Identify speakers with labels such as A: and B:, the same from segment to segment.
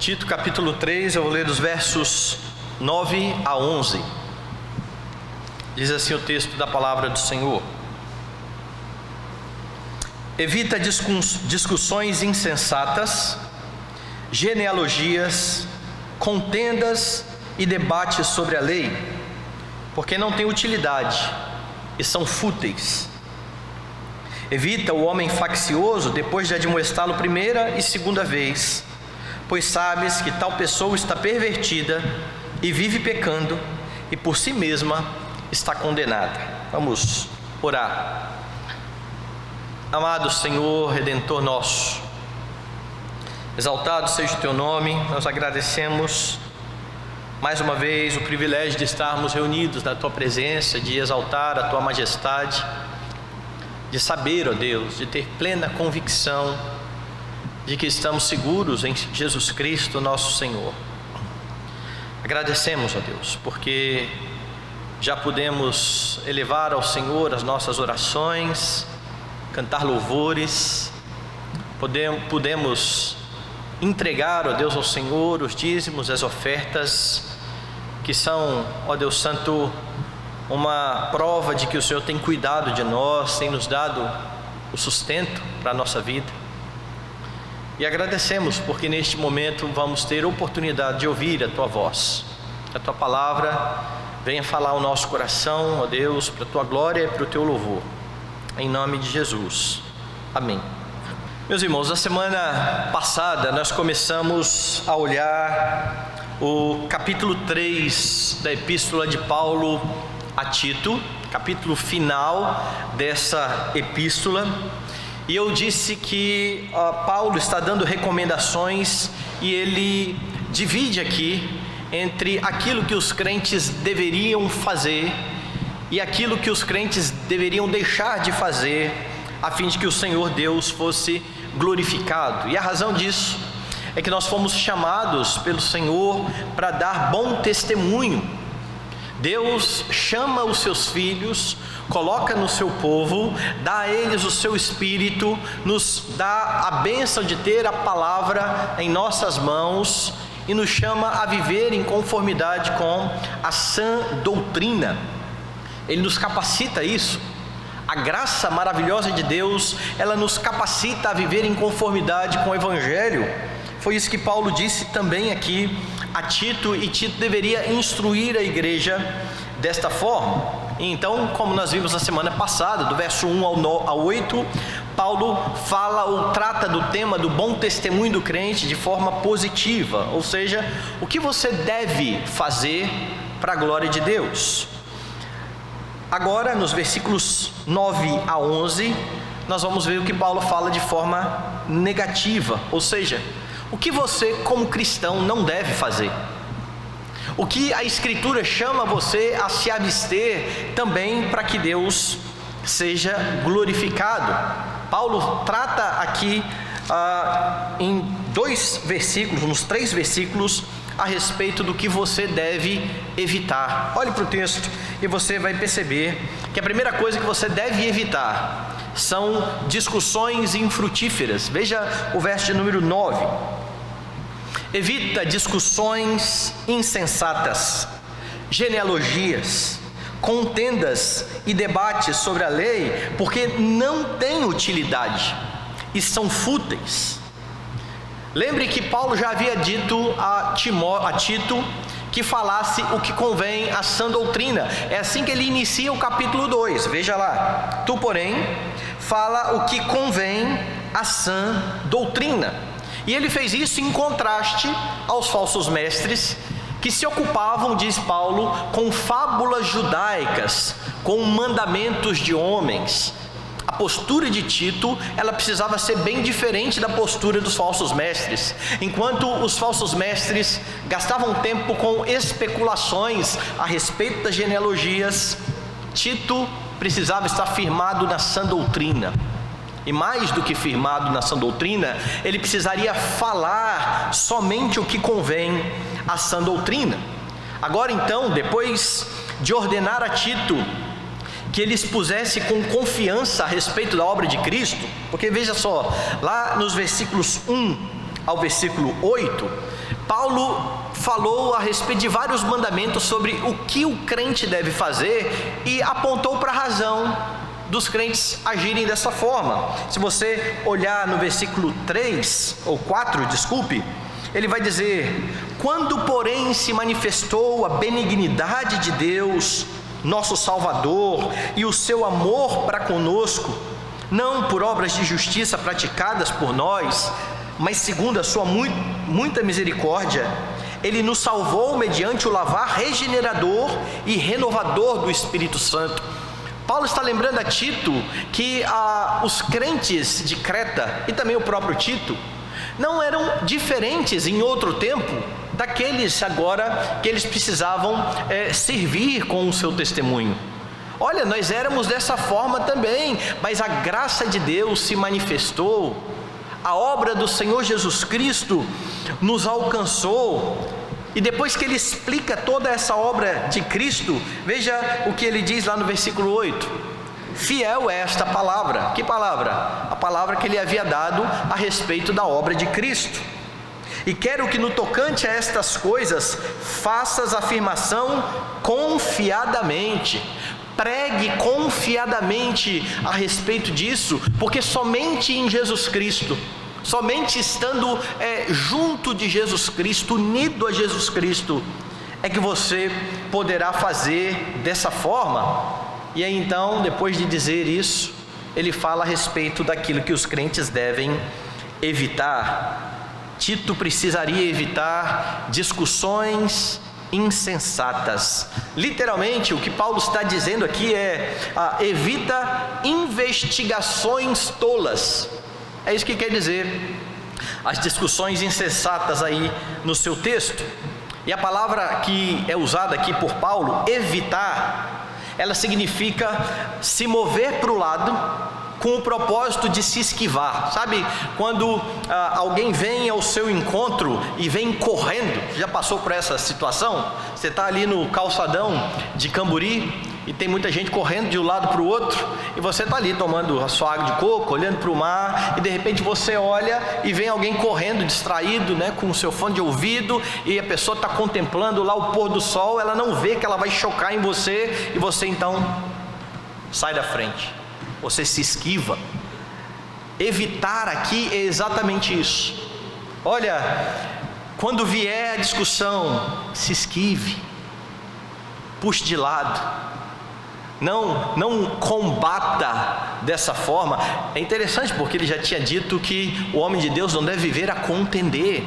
A: Tito capítulo 3, eu vou ler dos versos 9 a 11. Diz assim o texto da palavra do Senhor: evita discussões insensatas, genealogias, contendas e debates sobre a lei, porque não têm utilidade e são fúteis. Evita o homem faccioso depois de admoestá-lo primeira e segunda vez, pois sabes que tal pessoa está pervertida e vive pecando e por si mesma está condenada. Vamos orar. Amado Senhor, Redentor nosso, exaltado seja o Teu nome. Nós agradecemos mais uma vez o privilégio de estarmos reunidos na Tua presença, de exaltar a Tua majestade, de saber, ó Deus, de ter plena convicção de que estamos seguros em Jesus Cristo, nosso Senhor. Agradecemos, ó Deus, porque já podemos elevar ao Senhor as nossas orações, cantar louvores, podemos entregar, ó Deus, ao Senhor os dízimos, as ofertas, que são, ó Deus Santo, uma prova de que o Senhor tem cuidado de nós, tem nos dado o sustento para a nossa vida. E agradecemos porque neste momento vamos ter a oportunidade de ouvir a Tua voz, a Tua palavra venha falar ao nosso coração, ó Deus, para a Tua glória e para o Teu louvor, em nome de Jesus, amém. Meus irmãos, na semana passada nós começamos a olhar o capítulo 3 da epístola de Paulo a Tito, capítulo final dessa epístola. E eu disse que Paulo está dando recomendações e ele divide aqui entre aquilo que os crentes deveriam fazer e aquilo que os crentes deveriam deixar de fazer, a fim de que o Senhor Deus fosse glorificado. E a razão disso é que nós fomos chamados pelo Senhor para dar bom testemunho. Deus chama os seus filhos, coloca no seu povo, dá a eles o seu Espírito, nos dá a bênção de ter a palavra em nossas mãos e nos chama a viver em conformidade com a sã doutrina. Ele nos capacita a isso. A graça maravilhosa de Deus, ela nos capacita a viver em conformidade com o Evangelho. Foi isso que Paulo disse também aqui a Tito, e Tito deveria instruir a igreja desta forma. Então, como nós vimos na semana passada, do verso 1 ao 8, Paulo fala ou trata do tema do bom testemunho do crente de forma positiva, ou seja, o que você deve fazer para a glória de Deus. Agora, nos versículos 9 a 11, nós vamos ver o que Paulo fala de forma negativa, ou seja, o que você como cristão não deve fazer. O que a Escritura chama você a se abster também para que Deus seja glorificado. Paulo trata aqui em 2 versículos, nos 3 versículos, a respeito do que você deve evitar. Olhe para o texto e você vai perceber que a primeira coisa que você deve evitar são discussões infrutíferas. Veja o verso de número 9. Evita discussões insensatas, genealogias, contendas e debates sobre a lei, porque não têm utilidade e são fúteis. Lembre que Paulo já havia dito a Tito que falasse o que convém à sã doutrina. É assim que ele inicia o capítulo 2, veja lá. Tu, porém, fala o que convém à sã doutrina. E ele fez isso em contraste aos falsos mestres que se ocupavam, diz Paulo, com fábulas judaicas, com mandamentos de homens. A postura de Tito, ela precisava ser bem diferente da postura dos falsos mestres. Enquanto os falsos mestres gastavam tempo com especulações a respeito das genealogias, Tito precisava estar firmado na sã doutrina. E mais do que firmado na sã doutrina, ele precisaria falar somente o que convém à sã doutrina. Agora então, depois de ordenar a Tito que ele expusesse com confiança a respeito da obra de Cristo, porque veja só, lá nos versículos 1 ao versículo 8, Paulo falou a respeito de vários mandamentos sobre o que o crente deve fazer e apontou para a razão dos crentes agirem dessa forma. Se você olhar no versículo 3, ou 4, desculpe, ele vai dizer: quando porém se manifestou a benignidade de Deus, nosso Salvador, e o seu amor para conosco, não por obras de justiça praticadas por nós, mas segundo a sua muita misericórdia, Ele nos salvou mediante o lavar regenerador e renovador do Espírito Santo. Paulo está lembrando a Tito que os crentes de Creta, e também o próprio Tito, não eram diferentes em outro tempo daqueles agora que eles precisavam servir com o seu testemunho. Olha, nós éramos dessa forma também, mas a graça de Deus se manifestou, a obra do Senhor Jesus Cristo nos alcançou, e depois que ele explica toda essa obra de Cristo, veja o que ele diz lá no versículo 8: fiel é esta palavra. Que palavra? A palavra que ele havia dado a respeito da obra de Cristo. E quero que no tocante a estas coisas, faças afirmação confiadamente. Pregue confiadamente a respeito disso, porque somente em Jesus Cristo, somente estando junto de Jesus Cristo, unido a Jesus Cristo, é que você poderá fazer dessa forma. E aí então, depois de dizer isso, ele fala a respeito daquilo que os crentes devem evitar. Tito precisaria evitar discussões insensatas. Literalmente, o que Paulo está dizendo aqui evita investigações tolas. É isso que quer dizer as discussões insensatas aí no seu texto. E a palavra que é usada aqui por Paulo, evitar, ela significa se mover para o lado com o propósito de se esquivar. Sabe quando alguém vem ao seu encontro e vem correndo? Já passou por essa situação? Você está ali no calçadão de Camburi e tem muita gente correndo de um lado para o outro, e você está ali tomando a sua água de coco, olhando para o mar, e de repente você olha e vem alguém correndo, distraído, com o seu fone de ouvido, e a pessoa está contemplando lá o pôr do sol. Ela não vê que ela vai chocar em você, e você então sai da frente, você se esquiva. Evitar aqui é exatamente isso. Olha, quando vier a discussão, se esquive, puxe de lado. Não combata dessa forma. É interessante porque ele já tinha dito que o homem de Deus não deve viver a contender.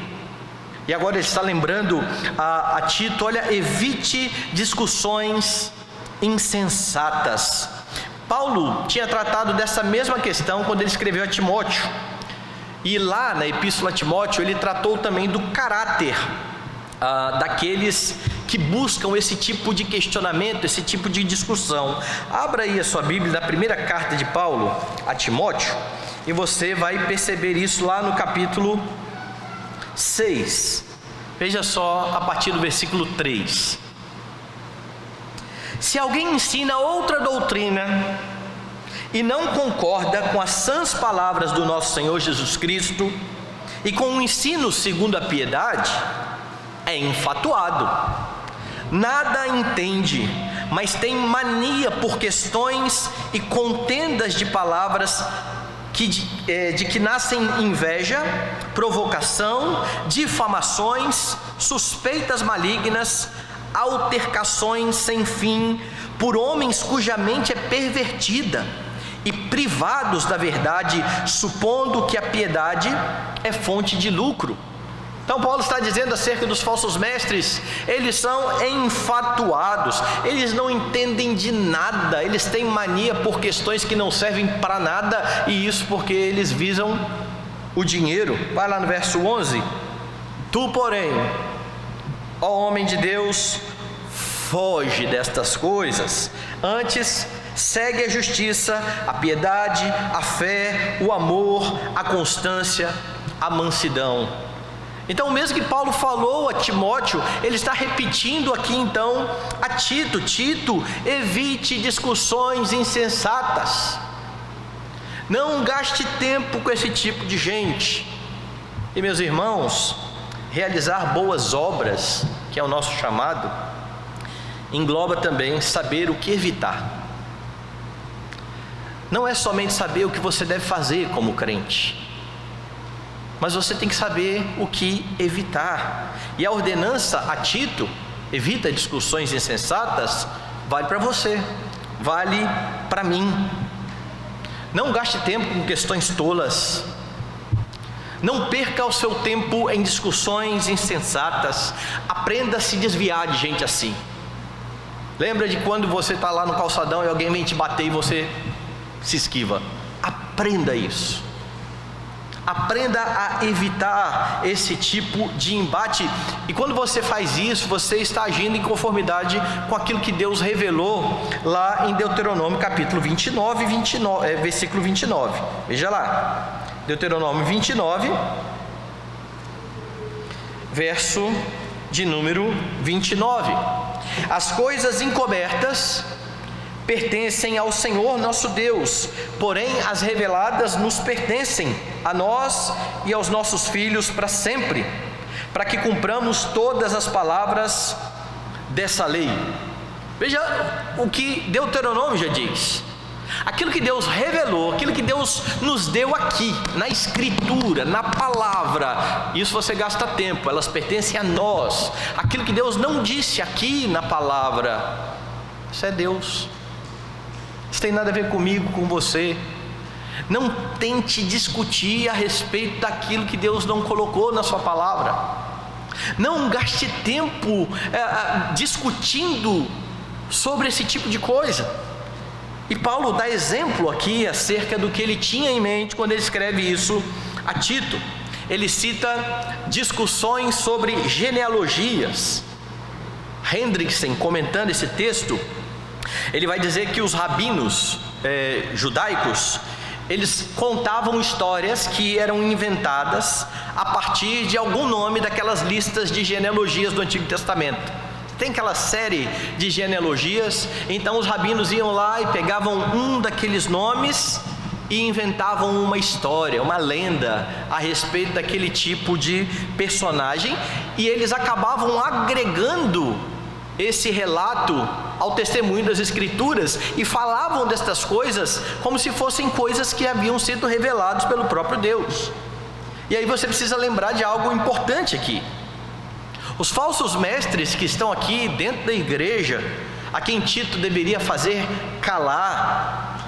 A: E agora ele está lembrando a Tito: olha, evite discussões insensatas. Paulo tinha tratado dessa mesma questão quando ele escreveu a Timóteo. E lá na Epístola a Timóteo ele tratou também do caráter daqueles que buscam esse tipo de questionamento, esse tipo de discussão. Abra aí a sua Bíblia na primeira carta de Paulo a Timóteo, e você vai perceber isso lá no capítulo 6. Veja só, a partir do versículo 3. Se alguém ensina outra doutrina e não concorda com as sãs palavras do nosso Senhor Jesus Cristo e com o ensino segundo a piedade, é enfatuado, nada entende, mas tem mania por questões e contendas de palavras de que nascem inveja, provocação, difamações, suspeitas malignas, altercações sem fim, por homens cuja mente é pervertida e privados da verdade, supondo que a piedade é fonte de lucro. Então Paulo está dizendo acerca dos falsos mestres: eles são enfatuados, eles não entendem de nada, eles têm mania por questões que não servem para nada, e isso porque eles visam o dinheiro. Vai lá no verso 11: tu, porém, ó homem de Deus, foge destas coisas, antes segue a justiça, a piedade, a fé, o amor, a constância, a mansidão. Então, o mesmo que Paulo falou a Timóteo, ele está repetindo aqui então a Tito: Tito, evite discussões insensatas, não gaste tempo com esse tipo de gente. E meus irmãos, realizar boas obras, que é o nosso chamado, engloba também saber o que evitar. Não é somente saber o que você deve fazer como crente, mas você tem que saber o que evitar. E a ordenança a Tito, evita discussões insensatas, vale para você, vale para mim. Não gaste tempo com questões tolas. Não perca o seu tempo em discussões insensatas. Aprenda a se desviar de gente assim. Lembra de quando você está lá no calçadão e alguém vem te bater e você se esquiva? Aprenda isso. Aprenda a evitar esse tipo de embate. E quando você faz isso, você está agindo em conformidade com aquilo que Deus revelou lá em Deuteronômio capítulo 29, versículo 29. Veja lá, Deuteronômio 29, verso de número 29. As coisas encobertas pertencem ao Senhor nosso Deus, porém as reveladas nos pertencem a nós e aos nossos filhos para sempre, para que cumpramos todas as palavras dessa lei. Veja o que Deuteronômio já diz. Aquilo que Deus revelou, aquilo que Deus nos deu aqui, na Escritura, na Palavra, isso você gasta tempo, elas pertencem a nós. Aquilo que Deus não disse aqui na Palavra, isso é Deus. Isso tem nada a ver comigo, com você. Não tente discutir a respeito daquilo que Deus não colocou na sua palavra. Não gaste tempo discutindo sobre esse tipo de coisa. E Paulo dá exemplo aqui acerca do que ele tinha em mente quando ele escreve isso a Tito. Ele cita discussões sobre genealogias. Hendrickson, comentando esse texto, ele vai dizer que os rabinos judaicos, eles contavam histórias que eram inventadas a partir de algum nome daquelas listas de genealogias do Antigo Testamento. Tem aquela série de genealogias, então os rabinos iam lá e pegavam um daqueles nomes e inventavam uma história, uma lenda a respeito daquele tipo de personagem, e eles acabavam agregando esse relato ao testemunho das Escrituras e falavam destas coisas como se fossem coisas que haviam sido reveladas pelo próprio Deus. E aí você precisa lembrar de algo importante aqui. Os falsos mestres que estão aqui dentro da igreja, a quem Tito deveria fazer calar,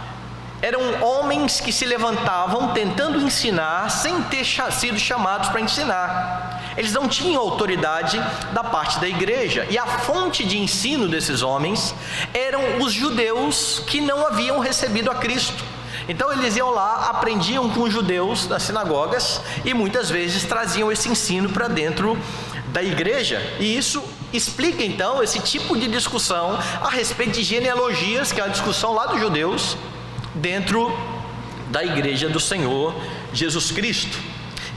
A: eram homens que se levantavam tentando ensinar sem ter sido chamados para ensinar. Eles não tinham autoridade da parte da igreja, e a fonte de ensino desses homens eram os judeus que não haviam recebido a Cristo. Então eles iam lá, aprendiam com os judeus nas sinagogas e muitas vezes traziam esse ensino para dentro da igreja, e isso explica então esse tipo de discussão a respeito de genealogias, que é uma discussão lá dos judeus, dentro da igreja do Senhor Jesus Cristo.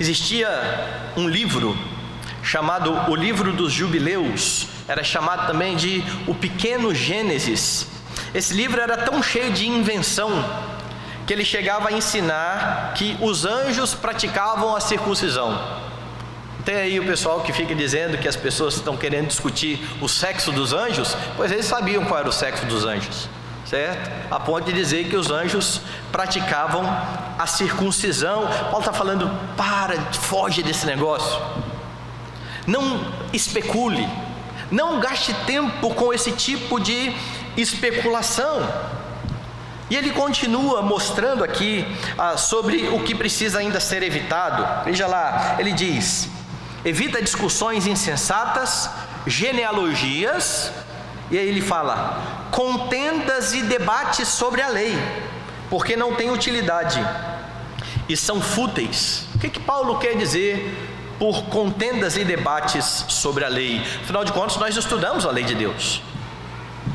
A: Existia um livro chamado o Livro dos Jubileus, era chamado também de o Pequeno Gênesis. Esse livro era tão cheio de invenção que ele chegava a ensinar que os anjos praticavam a circuncisão. Tem aí o pessoal que fica dizendo que as pessoas estão querendo discutir o sexo dos anjos, pois eles sabiam qual era o sexo dos anjos, certo? A ponto de dizer que os anjos praticavam a circuncisão. Paulo está falando, foge desse negócio. Não especule, não gaste tempo com esse tipo de especulação. E ele continua mostrando aqui sobre o que precisa ainda ser evitado. Veja lá, ele diz: evita discussões insensatas, genealogias, e aí ele fala, contendas e debates sobre a lei, porque não tem utilidade e são fúteis. O que Paulo quer dizer por contendas e debates sobre a lei? Afinal de contas, nós estudamos a lei de Deus,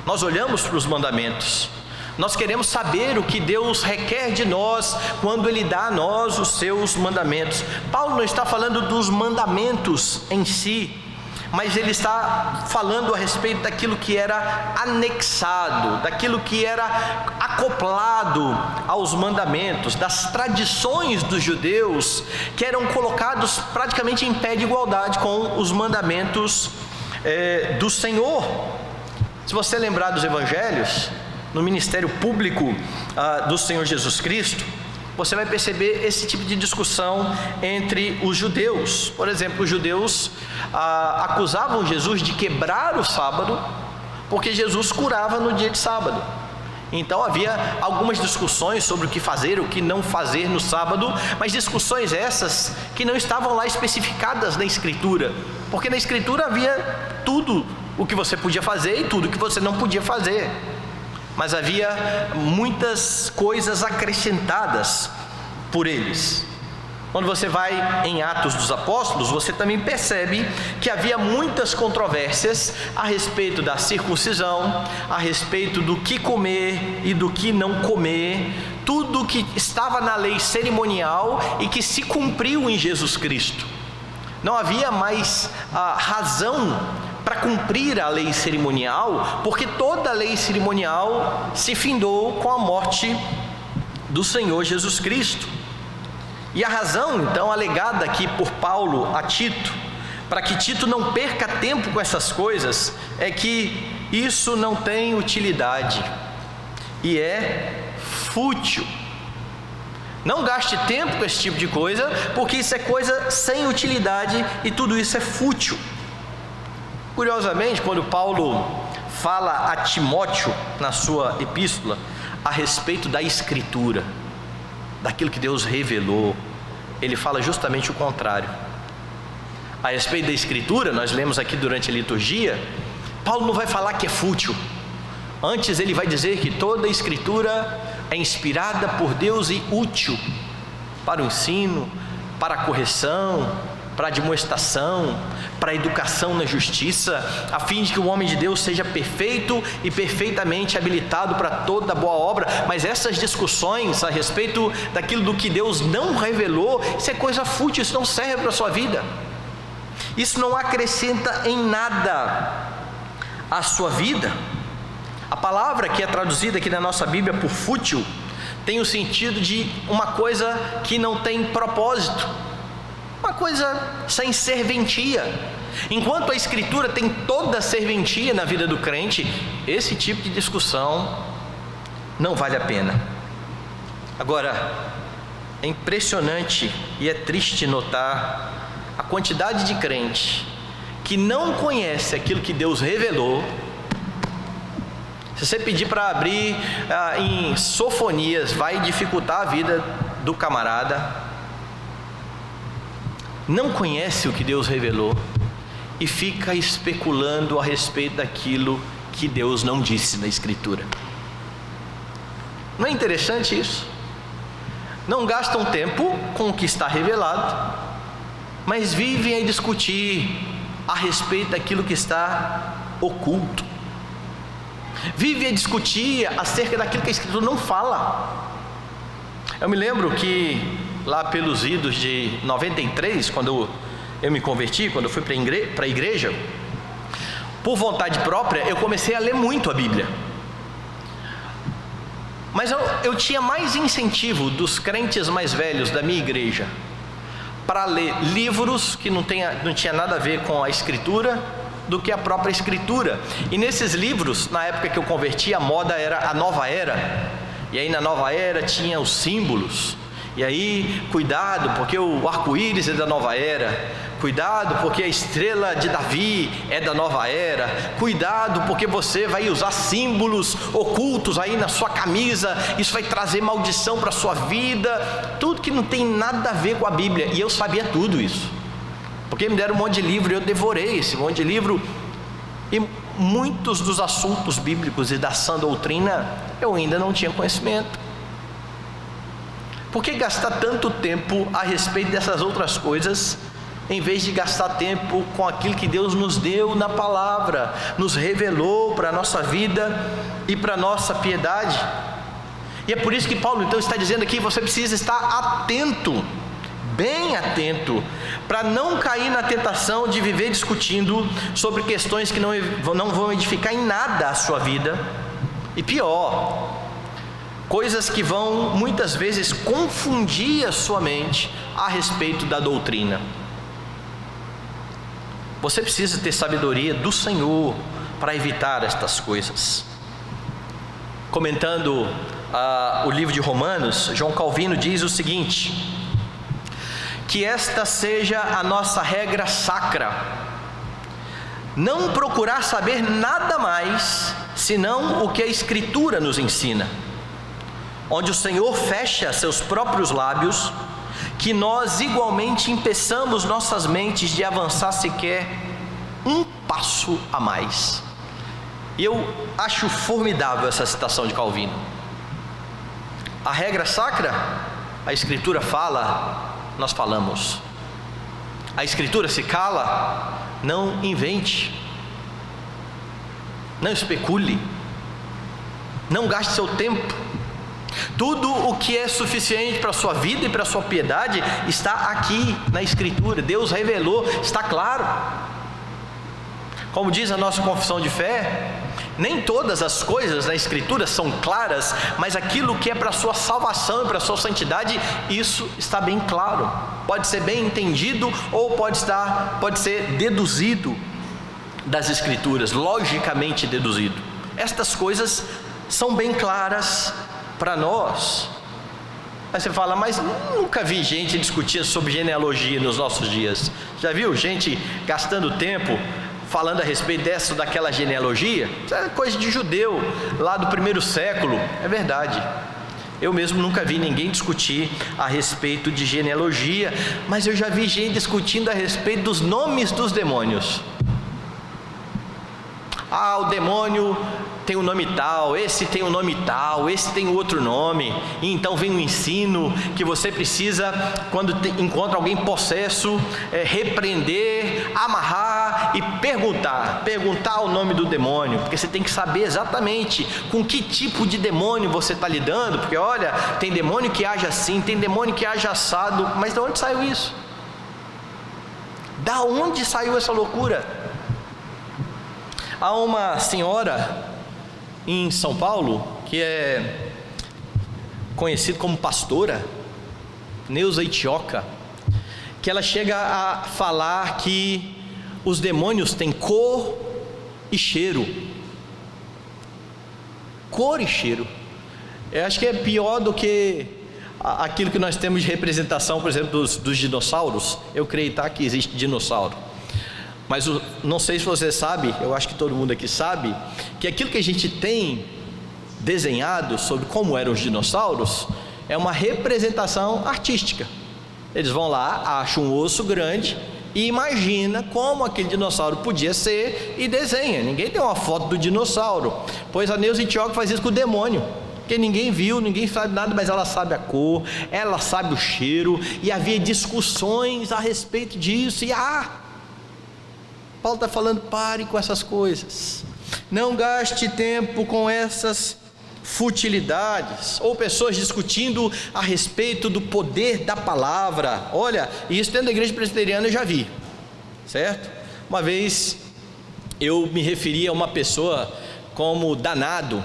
A: nós olhamos para os mandamentos, nós queremos saber o que Deus requer de nós quando Ele dá a nós os seus mandamentos. Paulo não está falando dos mandamentos em si, mas ele está falando a respeito daquilo que era anexado, daquilo que era acoplado aos mandamentos, das tradições dos judeus, que eram colocados praticamente em pé de igualdade com os mandamentos do Senhor. Se você lembrar dos evangelhos, no ministério público do Senhor Jesus Cristo, você vai perceber esse tipo de discussão entre os judeus. Por exemplo, os judeus acusavam Jesus de quebrar o sábado, porque Jesus curava no dia de sábado. Então havia algumas discussões sobre o que fazer, o que não fazer no sábado, mas discussões essas que não estavam lá especificadas na Escritura, porque na Escritura havia tudo o que você podia fazer e tudo o que você não podia fazer. Mas havia muitas coisas acrescentadas por eles. Quando você vai em Atos dos Apóstolos, você também percebe que havia muitas controvérsias a respeito da circuncisão, a respeito do que comer e do que não comer, tudo que estava na lei cerimonial e que se cumpriu em Jesus Cristo. Não havia mais razão para cumprir a lei cerimonial, porque toda a lei cerimonial se findou com a morte do Senhor Jesus Cristo. E a razão, então, alegada aqui por Paulo a Tito, para que Tito não perca tempo com essas coisas, é que isso não tem utilidade e é fútil. Não gaste tempo com esse tipo de coisa, porque isso é coisa sem utilidade e tudo isso é fútil. Curiosamente, quando Paulo fala a Timóteo na sua epístola a respeito da Escritura, daquilo que Deus revelou, ele fala justamente o contrário. A respeito da Escritura, nós lemos aqui durante a liturgia, Paulo não vai falar que é fútil. Antes ele vai dizer que toda a Escritura é inspirada por Deus e útil para o ensino, para a correção, para a admoestação, para a educação na justiça, a fim de que o homem de Deus seja perfeito e perfeitamente habilitado para toda boa obra. Mas essas discussões a respeito daquilo do que Deus não revelou, isso é coisa fútil, isso não serve para a sua vida. Isso não acrescenta em nada à sua vida. A palavra que é traduzida aqui na nossa Bíblia por fútil, tem o sentido de uma coisa que não tem propósito, uma coisa sem serventia. Enquanto a Escritura tem toda a serventia na vida do crente, esse tipo de discussão não vale a pena. Agora, é impressionante e é triste notar a quantidade de crente que não conhece aquilo que Deus revelou. Se você pedir para abrir em Sofonias, vai dificultar a vida do camarada. Não conhece o que Deus revelou e fica especulando a respeito daquilo que Deus não disse na Escritura. Não é interessante isso? Não gastam tempo com o que está revelado, mas vivem a discutir a respeito daquilo que está oculto. Vivem a discutir acerca daquilo que a Escritura não fala. Eu me lembro que lá pelos idos de 93, quando eu me converti, quando eu fui para a igreja, por vontade própria, eu comecei a ler muito a Bíblia. Mas eu tinha mais incentivo dos crentes mais velhos da minha igreja para ler livros que não tinha nada a ver com a Escritura do que a própria Escritura. E nesses livros, na época que eu converti, a moda era a Nova Era. E aí na Nova Era tinha os símbolos. E aí, cuidado, porque o arco-íris é da Nova Era. Cuidado, porque a estrela de Davi é da Nova Era. Cuidado, porque você vai usar símbolos ocultos aí na sua camisa. Isso vai trazer maldição para a sua vida. Tudo que não tem nada a ver com a Bíblia. E eu sabia tudo isso, porque me deram um monte de livro e eu devorei esse monte de livro. E muitos dos assuntos bíblicos e da sã doutrina eu ainda não tinha conhecimento. Por que gastar tanto tempo a respeito dessas outras coisas, em vez de gastar tempo com aquilo que Deus nos deu na palavra, nos revelou para a nossa vida e para a nossa piedade? E é por isso que Paulo então está dizendo aqui, você precisa estar atento, bem atento, para não cair na tentação de viver discutindo sobre questões que não vão edificar em nada a sua vida. E pior, coisas que vão muitas vezes confundir a sua mente a respeito da doutrina. Você precisa ter sabedoria do Senhor para evitar estas coisas. Comentando o livro de Romanos, João Calvino diz o seguinte: que esta seja a nossa regra sacra, não procurar saber nada mais senão o que a Escritura nos ensina, onde o Senhor fecha seus próprios lábios, que nós igualmente impeçamos nossas mentes de avançar sequer um passo a mais. E eu acho formidável essa citação de Calvino. A regra sacra, a Escritura fala, nós falamos. A Escritura se cala, não invente, não especule, não gaste seu tempo. Tudo o que é suficiente para a sua vida e para a sua piedade está aqui na Escritura. Deus revelou, está claro. Como diz a nossa confissão de fé, nem todas as coisas na Escritura são claras, mas aquilo que é para a sua salvação e para a sua santidade, isso está bem claro. Pode ser bem entendido ou pode ser deduzido das Escrituras, logicamente deduzido. Estas coisas são bem claras para nós. Aí você fala, mas nunca vi gente discutindo sobre genealogia nos nossos dias. Já viu gente gastando tempo falando a respeito dessa ou daquela genealogia? Isso é coisa de judeu, lá do primeiro século. É verdade, eu mesmo nunca vi ninguém discutir a respeito de genealogia, mas eu já vi gente discutindo a respeito dos nomes dos demônios. O demônio tem um nome tal, esse tem um nome tal, esse tem outro nome. E então vem um ensino que você precisa, quando encontra alguém possesso, repreender, amarrar e perguntar o nome do demônio, porque você tem que saber exatamente com que tipo de demônio você está lidando, porque olha, tem demônio que age assim, tem demônio que age assado. Mas de onde saiu isso? Da onde saiu essa loucura? Há uma senhora em São Paulo que é conhecida como pastora, Neuza Itioca, que ela chega a falar que os demônios têm cor e cheiro. Cor e cheiro. Eu acho que é pior do que aquilo que nós temos de representação, por exemplo, dos dinossauros. Eu creio que existe dinossauro. Mas não sei se você sabe, eu acho que todo mundo aqui sabe, que aquilo que a gente tem desenhado sobre como eram os dinossauros é uma representação artística. Eles vão lá, acham um osso grande e imagina como aquele dinossauro podia ser e desenha. Ninguém tem uma foto do dinossauro. Pois a Neuza Itioca faz isso com o demônio, porque ninguém viu, ninguém sabe nada, mas ela sabe a cor, ela sabe o cheiro, e havia discussões a respeito disso. E Paulo está falando, pare com essas coisas, não gaste tempo com essas futilidades, ou pessoas discutindo a respeito do poder da palavra. Olha, isso dentro da igreja presbiteriana eu já vi, certo? Uma vez eu me referi a uma pessoa como danado.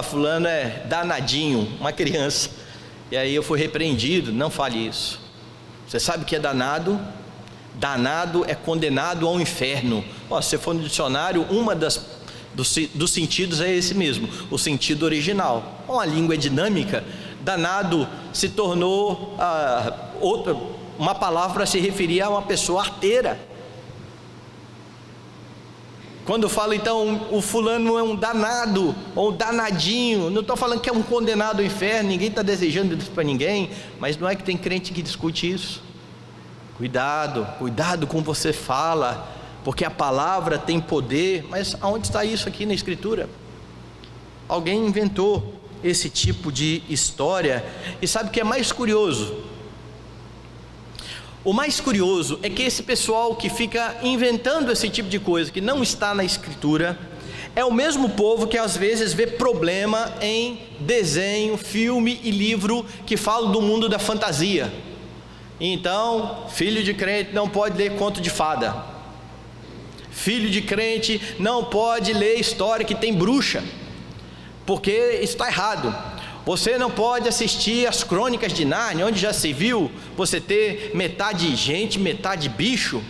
A: Fulano é danadinho, uma criança, e aí eu fui repreendido, não fale isso. Você sabe o que é danado? Danado é condenado ao inferno. Se for no dicionário, dos sentidos é esse mesmo, o sentido original. A língua é dinâmica. Danado se tornou uma palavra para se referir a uma pessoa arteira. Quando eu falo então, o fulano é um danado, ou um danadinho, não estou falando que é um condenado ao inferno, ninguém está desejando isso para ninguém, mas não é que tem crente que discute isso. Cuidado com o que você fala, porque a palavra tem poder. Mas aonde está isso aqui na Escritura? Alguém inventou esse tipo de história. E sabe o que é mais curioso? O mais curioso é que esse pessoal que fica inventando esse tipo de coisa que não está na Escritura é o mesmo povo que às vezes vê problema em desenho, filme e livro que falam do mundo da fantasia. Então, filho de crente não pode ler conto de fada. Filho de crente não pode ler história que tem bruxa, porque isso está errado. Você não pode assistir as Crônicas de Nárnia, onde já se viu você ter metade gente, metade bicho.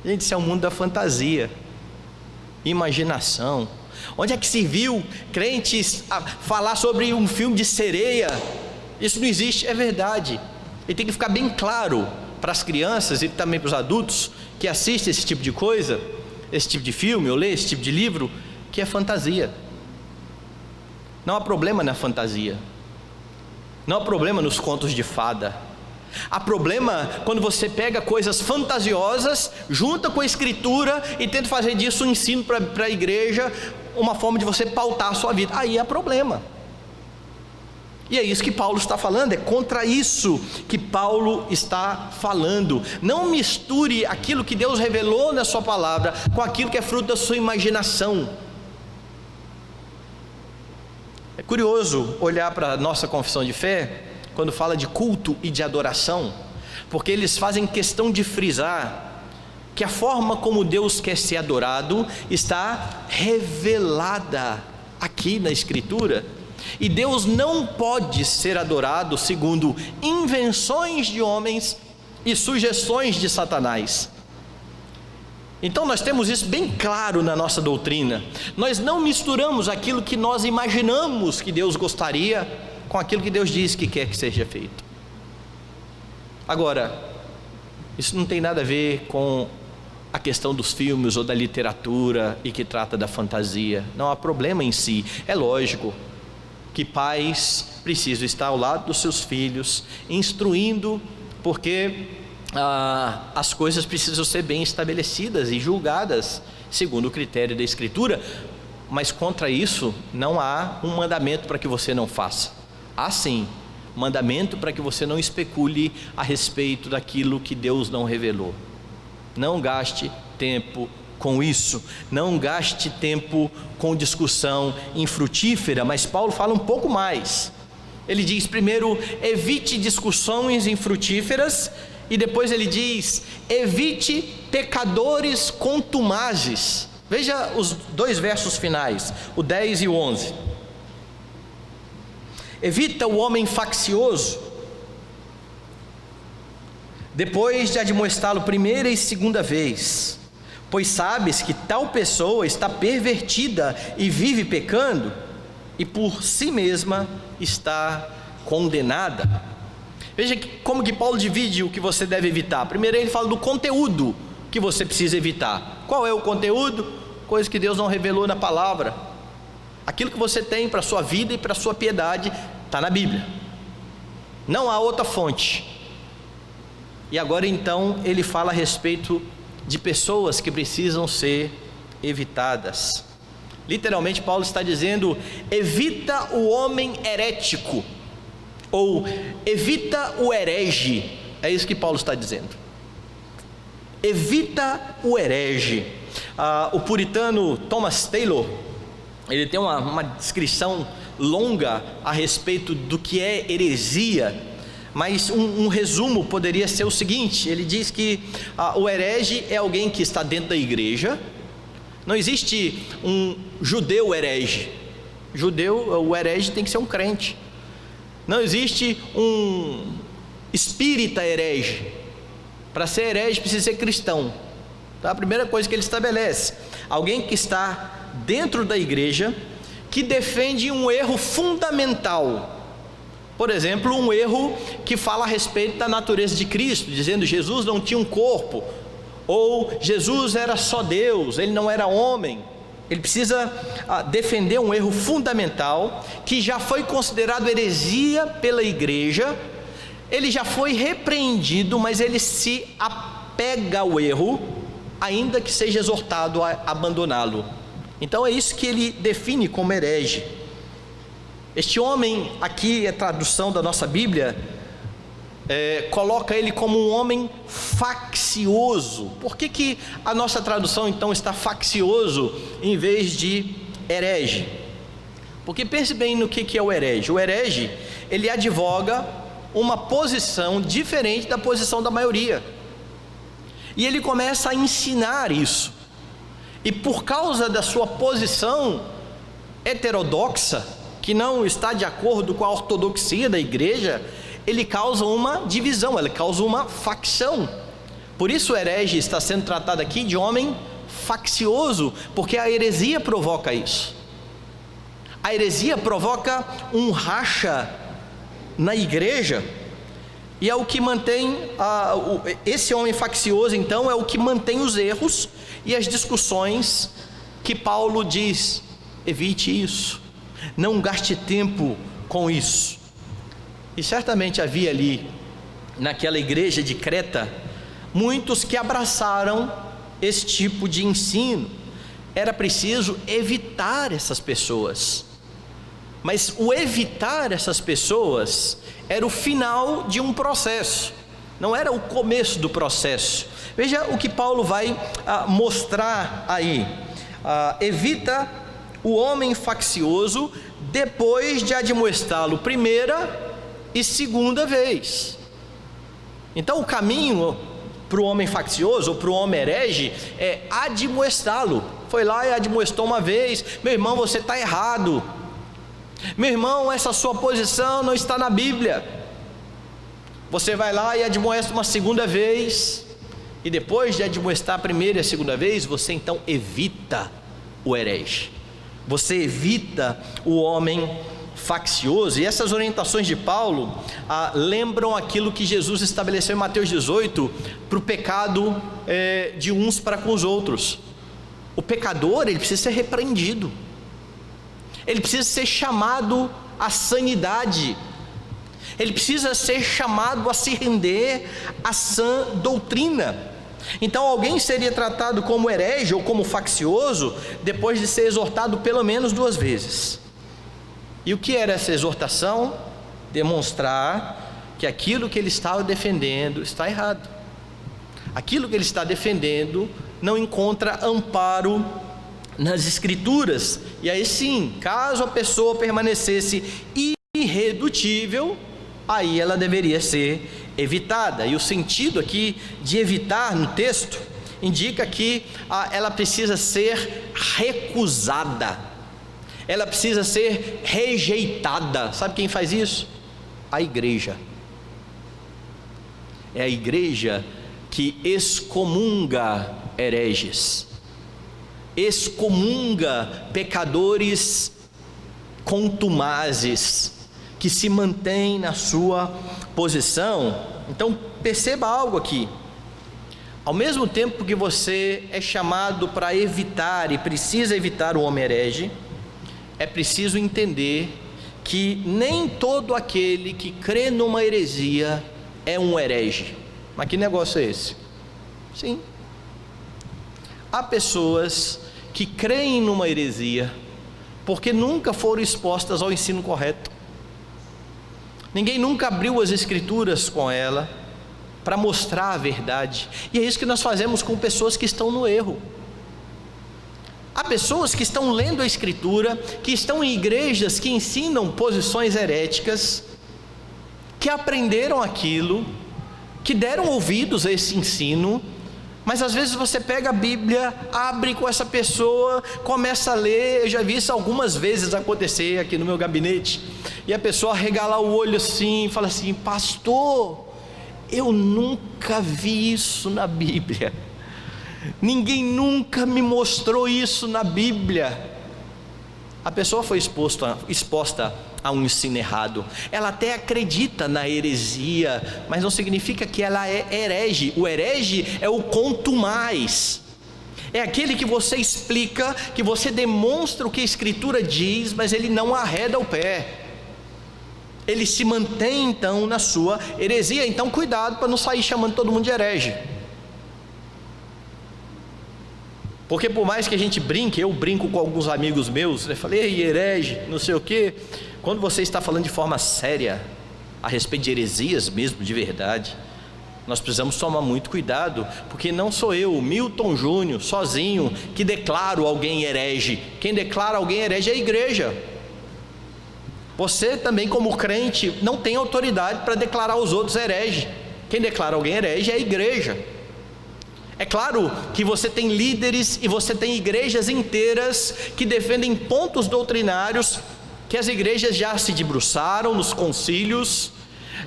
A: Gente, isso é o mundo da fantasia, imaginação. Onde é que se viu crentes falar sobre um filme de sereia? Isso não existe, é verdade. E tem que ficar bem claro para as crianças e também para os adultos que assistem esse tipo de coisa, esse tipo de filme, ou lê esse tipo de livro, que é fantasia. Não há problema na fantasia, não há problema nos contos de fada. Há problema quando você pega coisas fantasiosas, junta com a escritura e tenta fazer disso um ensino para a igreja, uma forma de você pautar a sua vida. Aí há problema. E é isso que Paulo está falando, é contra isso que Paulo está falando. Não misture aquilo que Deus revelou na sua palavra com aquilo que é fruto da sua imaginação. É curioso olhar para a nossa confissão de fé quando fala de culto e de adoração, porque eles fazem questão de frisar que a forma como Deus quer ser adorado está revelada aqui na Escritura. E Deus não pode ser adorado segundo invenções de homens e sugestões de Satanás. Então nós temos isso bem claro na nossa doutrina. Nós não misturamos aquilo que nós imaginamos que Deus gostaria com aquilo que Deus diz que quer que seja feito. Agora, isso não tem nada a ver com a questão dos filmes ou da literatura e que trata da fantasia. Não há problema em si. É lógico que pais precisam estar ao lado dos seus filhos, instruindo, porque as coisas precisam ser bem estabelecidas e julgadas segundo o critério da Escritura. Mas contra isso não há um mandamento para que você não faça. Há sim mandamento para que você não especule a respeito daquilo que Deus não revelou. Não gaste tempo com isso, não gaste tempo com discussão infrutífera. Mas Paulo fala um pouco mais. Ele diz primeiro, evite discussões infrutíferas, e depois ele diz, evite pecadores contumazes. Veja os dois versos finais, o 10 e o 11. Evita o homem faccioso, depois de admoestá-lo primeira e segunda vez, pois sabes que tal pessoa está pervertida e vive pecando, e por si mesma está condenada. Veja como que Paulo divide o que você deve evitar. Primeiro ele fala do conteúdo que você precisa evitar. Qual é o conteúdo? Coisa que Deus não revelou na palavra. Aquilo que você tem para a sua vida e para a sua piedade está na Bíblia. Não há outra fonte. E agora então ele fala a respeito de pessoas que precisam ser evitadas. Literalmente Paulo está dizendo, evita o homem herético, ou evita o herege. É isso que Paulo está dizendo. Evita o herege. O puritano Thomas Taylor, ele tem uma descrição longa a respeito do que é heresia, mas um resumo poderia ser o seguinte. Ele diz que o herege é alguém que está dentro da igreja. Não existe um judeu herege. O herege tem que ser um crente. Não existe um espírita herege. Para ser herege precisa ser cristão. Tá? A primeira coisa que ele estabelece, alguém que está dentro da igreja, que defende um erro fundamental. Por exemplo, um erro que fala a respeito da natureza de Cristo, dizendo que Jesus não tinha um corpo, ou Jesus era só Deus, ele não era homem. Ele precisa defender um erro fundamental, que já foi considerado heresia pela igreja. Ele já foi repreendido, mas ele se apega ao erro, ainda que seja exortado a abandoná-lo. Então é isso que ele define como herege. Este homem, aqui a tradução da nossa Bíblia coloca ele como um homem faccioso. Por que a nossa tradução então está faccioso em vez de herege? Porque pense bem no que é o herege. O herege, ele advoga uma posição diferente da posição da maioria, e ele começa a ensinar isso, e por causa da sua posição heterodoxa, que não está de acordo com a ortodoxia da igreja, ele causa uma divisão, ele causa uma facção. Por isso o herege está sendo tratado aqui de homem faccioso, porque a heresia provoca isso. A heresia provoca um racha na igreja, e é o que mantém, esse homem faccioso então é o que mantém os erros e as discussões que Paulo diz: evite isso, não gaste tempo com isso. E certamente havia ali, naquela igreja de Creta, muitos que abraçaram esse tipo de ensino. Era preciso evitar essas pessoas, mas o evitar essas pessoas era o final de um processo, não era o começo do processo. Veja o que Paulo vai mostrar aí: evita o homem faccioso depois de admoestá-lo primeira e segunda vez. Então o caminho para o homem faccioso ou para o homem herege é admoestá-lo. Foi lá e admoestou uma vez: meu irmão, você está errado, meu irmão, essa sua posição não está na Bíblia. Você vai lá e admoesta uma segunda vez, e depois de admoestar a primeira e a segunda vez, você então evita o herege, você evita o homem faccioso. E essas orientações de Paulo lembram aquilo que Jesus estabeleceu em Mateus 18 para o pecado de uns para com os outros. O pecador, ele precisa ser repreendido, ele precisa ser chamado à sanidade, ele precisa ser chamado a se render à sã doutrina. Então alguém seria tratado como herege ou como faccioso depois de ser exortado pelo menos 2 vezes. E o que era essa exortação? Demonstrar que aquilo que ele estava defendendo está errado, aquilo que ele está defendendo não encontra amparo nas Escrituras. E aí sim, caso a pessoa permanecesse irredutível, aí ela deveria ser evitada. E o sentido aqui de evitar no texto indica que ela precisa ser recusada, ela precisa ser rejeitada. Sabe quem faz isso? A igreja. É a igreja que excomunga hereges, excomunga pecadores contumazes, que se mantêm na sua posição. Então perceba algo aqui: ao mesmo tempo que você é chamado para evitar e precisa evitar o homem herege, é preciso entender que nem todo aquele que crê numa heresia é um herege. Mas que negócio é esse? Sim, há pessoas que creem numa heresia porque nunca foram expostas ao ensino correto. Ninguém nunca abriu as Escrituras com ela para mostrar a verdade. E é isso que nós fazemos com pessoas que estão no erro. Há pessoas que estão lendo a Escritura, que estão em igrejas que ensinam posições heréticas, que aprenderam aquilo, que deram ouvidos a esse ensino, mas às vezes você pega a Bíblia, abre com essa pessoa, começa a ler. Eu já vi isso algumas vezes acontecer aqui no meu gabinete, e a pessoa regala o olho assim e fala assim: pastor, eu nunca vi isso na Bíblia, ninguém nunca me mostrou isso na Bíblia. A pessoa foi exposta a um ensino errado. Ela até acredita na heresia, mas não significa que ela é herege. O herege é o contumaz, é aquele que você explica, que você demonstra o que a Escritura diz, mas ele não arreda o pé, ele se mantém então na sua heresia. Então cuidado para não sair chamando todo mundo de herege, porque por mais que a gente brinque, eu brinco com alguns amigos meus, eu falei: ei, herege, não sei o que. Quando você está falando de forma séria a respeito de heresias mesmo, de verdade, nós precisamos tomar muito cuidado, porque não sou eu, Milton Júnior, sozinho, que declaro alguém herege. Quem declara alguém herege é a igreja. Você também, como crente, não tem autoridade para declarar os outros herege. Quem declara alguém herege é a igreja. É claro que você tem líderes e você tem igrejas inteiras que defendem pontos doutrinários que as igrejas já se debruçaram nos concílios,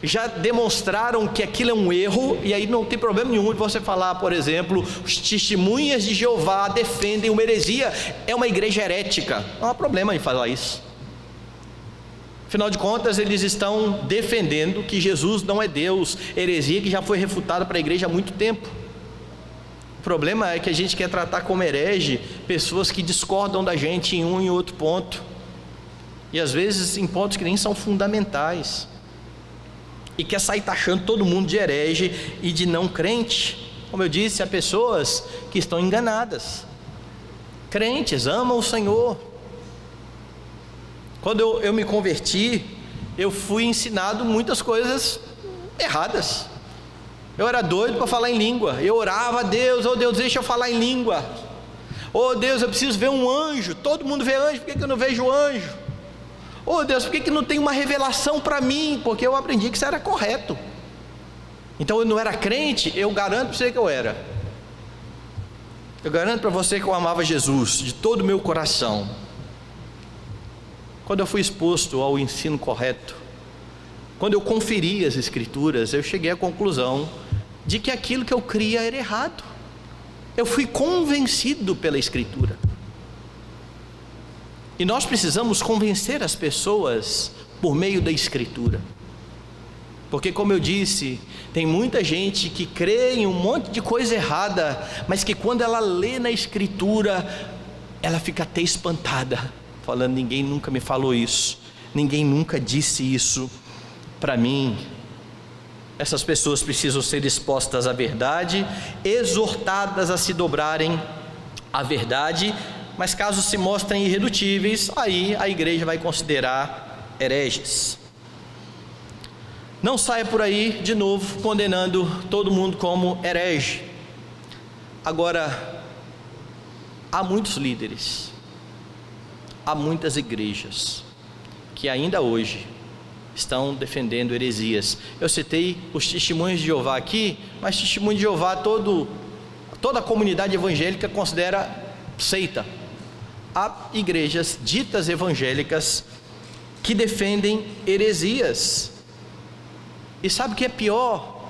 A: já demonstraram que aquilo é um erro, e aí não tem problema nenhum de você falar, por exemplo, os testemunhas de Jeová defendem uma heresia, é uma igreja herética. Não há problema em falar isso. Afinal de contas, eles estão defendendo que Jesus não é Deus, heresia que já foi refutada para a igreja há muito tempo. O problema é que a gente quer tratar como herege pessoas que discordam da gente em um e outro ponto, e às vezes em pontos que nem são fundamentais, e quer sair taxando todo mundo de herege e de não crente. Como eu disse, há pessoas que estão enganadas. Crentes amam o Senhor. Quando eu me converti, eu fui ensinado muitas coisas erradas. Eu era doido para falar em língua. Eu orava a Deus: oh Deus, deixa eu falar em língua. Oh Deus, eu preciso ver um anjo. Todo mundo vê anjo, por que eu não vejo anjo? Oh Deus, por que não tem uma revelação para mim? Porque eu aprendi que isso era correto. Então eu não era crente. Eu garanto para você que eu era. Eu garanto para você que eu amava Jesus de todo o meu coração. Quando eu fui exposto ao ensino correto, quando eu conferi as Escrituras, eu cheguei à conclusão de que aquilo que eu cria era errado. Eu fui convencido pela Escritura. E nós precisamos convencer as pessoas por meio da Escritura. Porque, como eu disse, tem muita gente que crê em um monte de coisa errada, mas que quando ela lê na Escritura, ela fica até espantada, falando: ninguém nunca me falou isso, ninguém nunca disse isso para mim. Essas pessoas precisam ser expostas à verdade, exortadas a se dobrarem à verdade, mas caso se mostrem irredutíveis, aí a igreja vai considerar hereges. Não saia por aí de novo condenando todo mundo como herege. Agora, há muitos líderes, há muitas igrejas que ainda hoje estão defendendo heresias. Eu citei os testemunhos de Jeová aqui, mas testemunho de Jeová toda a comunidade evangélica considera seita. Há igrejas ditas evangélicas que defendem heresias. E sabe o que é pior?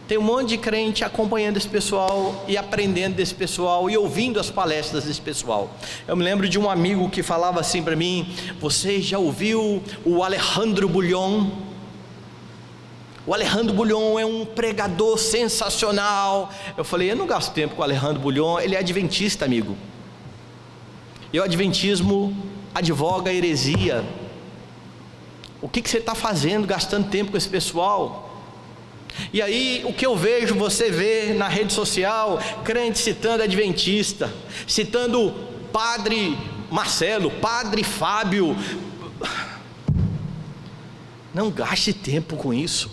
A: Tem um monte de crente acompanhando esse pessoal e aprendendo desse pessoal e ouvindo as palestras desse pessoal. Eu me lembro de um amigo que falava assim para mim: você já ouviu o Alejandro Bulhon? O Alejandro Bulhon é um pregador sensacional. Eu falei: eu não gasto tempo com o Alejandro Bulhon, ele é adventista, amigo. E o adventismo advoga a heresia. O que você está fazendo gastando tempo com esse pessoal? E aí o que eu vejo, você vê na rede social, crente citando adventista, citando padre Marcelo, padre Fábio. Não gaste tempo com isso.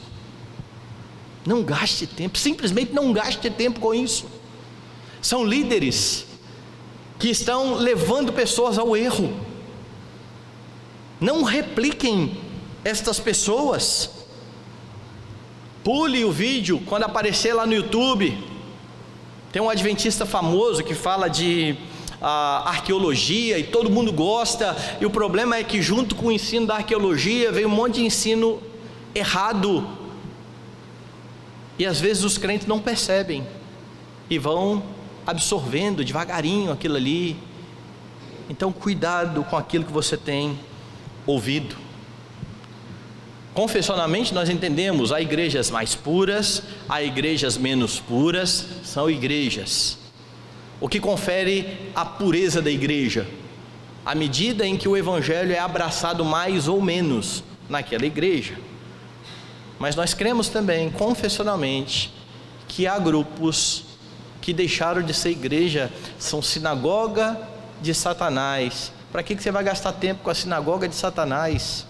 A: Não gaste tempo, simplesmente não gaste tempo com isso. São líderes que estão levando pessoas ao erro. Não repliquem estas pessoas. Pule o vídeo quando aparecer lá no YouTube. Tem um adventista famoso que fala de arqueologia e todo mundo gosta, e o problema é que junto com o ensino da arqueologia veio um monte de ensino errado, e às vezes os crentes não percebem e vão absorvendo devagarinho aquilo ali. Então cuidado com aquilo que você tem ouvido. Confessionalmente nós entendemos: há igrejas mais puras, há igrejas menos puras, são igrejas. O que confere a pureza da igreja? A medida em que o evangelho é abraçado mais ou menos naquela igreja. Mas nós cremos também, confessionalmente, que há grupos que deixaram de ser igreja, são sinagoga de Satanás. Para que você vai gastar tempo com a sinagoga de Satanás?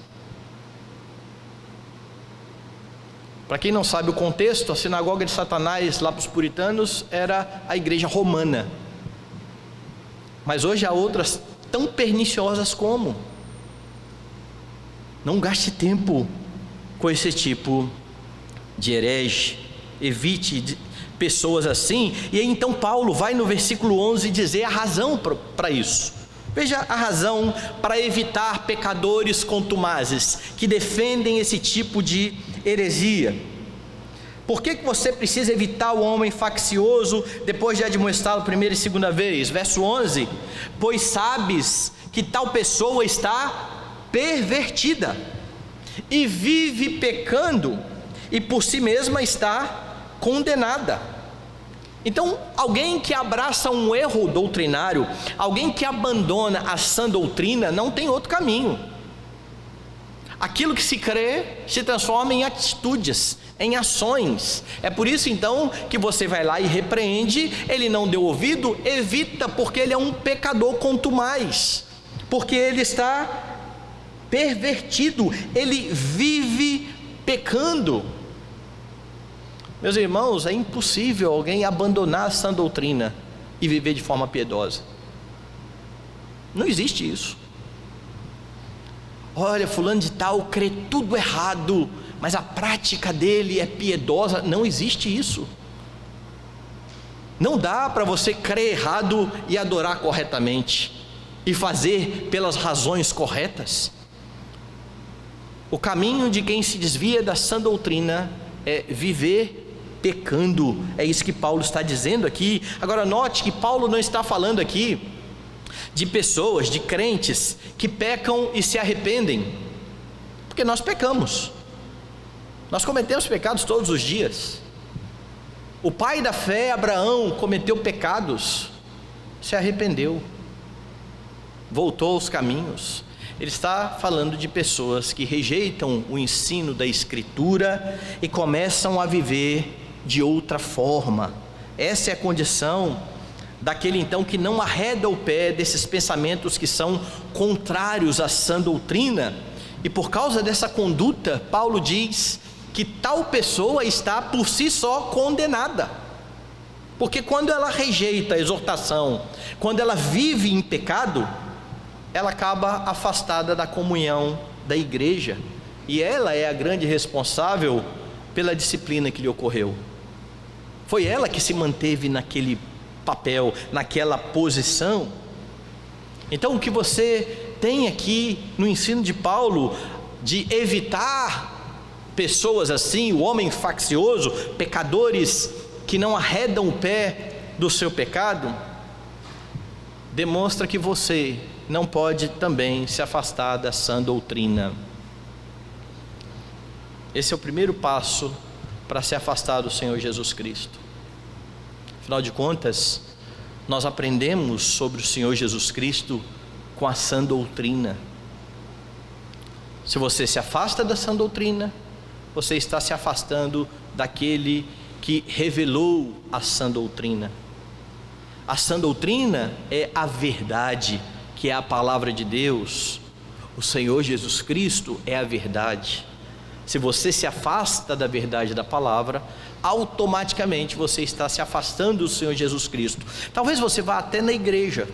A: Para quem não sabe o contexto, a sinagoga de Satanás lá para os puritanos era a igreja romana. Mas hoje há outras tão perniciosas como. Não gaste tempo com esse tipo de herege. Evite pessoas assim. E aí então Paulo vai no versículo 11 dizer a razão para isso. Veja a razão para evitar pecadores contumazes que defendem esse tipo de heresia. Por que você precisa evitar o homem faccioso depois de admoestá-lo primeira e segunda vez? Verso 11: pois sabes que tal pessoa está pervertida e vive pecando, e por si mesma está condenada. Então, alguém que abraça um erro doutrinário, alguém que abandona a sã doutrina, não tem outro caminho. Aquilo que se crê se transforma em atitudes, em ações. É por isso então que você vai lá e repreende. Ele não deu ouvido, evita, porque ele é um pecador contumaz, porque ele está pervertido, ele vive pecando. Meus irmãos, é impossível alguém abandonar a sã doutrina e viver de forma piedosa. Não existe isso. Olha, fulano de tal crê tudo errado, mas a prática dele é piedosa. Não existe isso. Não dá para você crer errado e adorar corretamente, e fazer pelas razões corretas. O caminho de quem se desvia da sã doutrina é viver pecando. É isso que Paulo está dizendo aqui. Agora note que Paulo não está falando aqui de pessoas, de crentes que pecam e se arrependem, porque nós pecamos, nós cometemos pecados todos os dias. O pai da fé, Abraão, cometeu pecados, se arrependeu, voltou aos caminhos. Ele está falando de pessoas que rejeitam o ensino da Escritura e começam a viver de outra forma. Essa é a condição daquele então que não arreda o pé desses pensamentos que são contrários à sã doutrina. E por causa dessa conduta, Paulo diz que tal pessoa está por si só condenada, porque quando ela rejeita a exortação, quando ela vive em pecado, ela acaba afastada da comunhão da igreja, e ela é a grande responsável pela disciplina que lhe ocorreu. Foi ela que se manteve naquele papel, naquela posição. Então o que você tem aqui no ensino de Paulo, de evitar pessoas assim, o homem faccioso, pecadores que não arredam o pé do seu pecado, demonstra que você não pode também se afastar da sã doutrina. Esse é o primeiro passo para se afastar do Senhor Jesus Cristo. Afinal de contas, nós aprendemos sobre o Senhor Jesus Cristo com a sã doutrina. Se você se afasta da sã doutrina, você está se afastando daquele que revelou a sã doutrina. A sã doutrina é a verdade, que é a palavra de Deus. O Senhor Jesus Cristo é a verdade. Se você se afasta da verdade da palavra, automaticamente você está se afastando do Senhor Jesus Cristo. Talvez você vá até na igreja,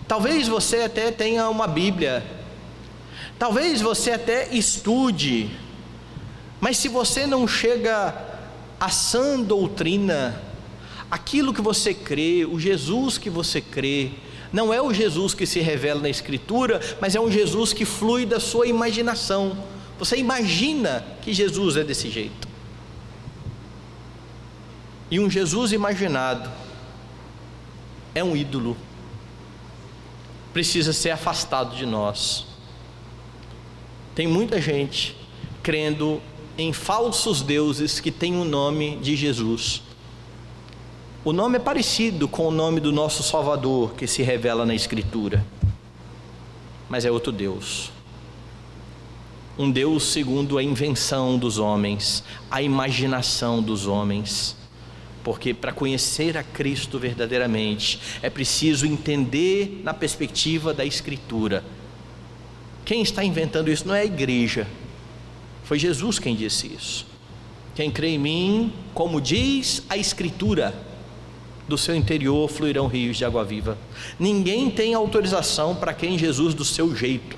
A: talvez você até tenha uma Bíblia, talvez você até estude, mas se você não chega à sã doutrina, aquilo que você crê, o Jesus que você crê, não é o Jesus que se revela na Escritura, mas é um Jesus que flui da sua imaginação. Você imagina que Jesus é desse jeito, e um Jesus imaginado é um ídolo, precisa ser afastado de nós. Tem muita gente crendo em falsos deuses que têm o nome de Jesus. O nome é parecido com o nome do nosso Salvador que se revela na Escritura, mas é outro Deus. Um Deus segundo a invenção dos homens, a imaginação dos homens. Porque para conhecer a Cristo verdadeiramente, é preciso entender na perspectiva da Escritura. Quem está inventando isso não é a igreja, foi Jesus quem disse isso. Quem crê em mim, como diz a Escritura, do seu interior fluirão rios de água viva. Ninguém tem autorização para crer em Jesus do seu jeito.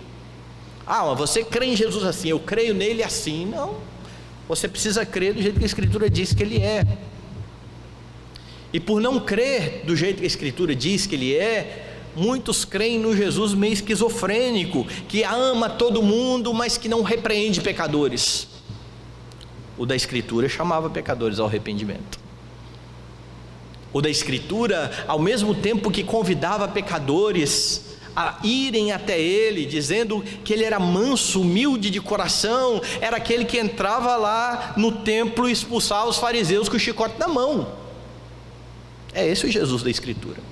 A: Ah, mas você crê em Jesus assim, eu creio nele assim. Não, você precisa crer do jeito que a Escritura diz que ele é. E por não crer do jeito que a Escritura diz que ele é, Muitos creem no Jesus meio esquizofrênico, que ama todo mundo, mas que não repreende pecadores. O da Escritura chamava pecadores ao arrependimento. O da Escritura, ao mesmo tempo que convidava pecadores a irem até ele, dizendo que ele era manso, humilde de coração, era aquele que entrava lá no templo e expulsava os fariseus com o chicote na mão. É esse o Jesus da Escritura.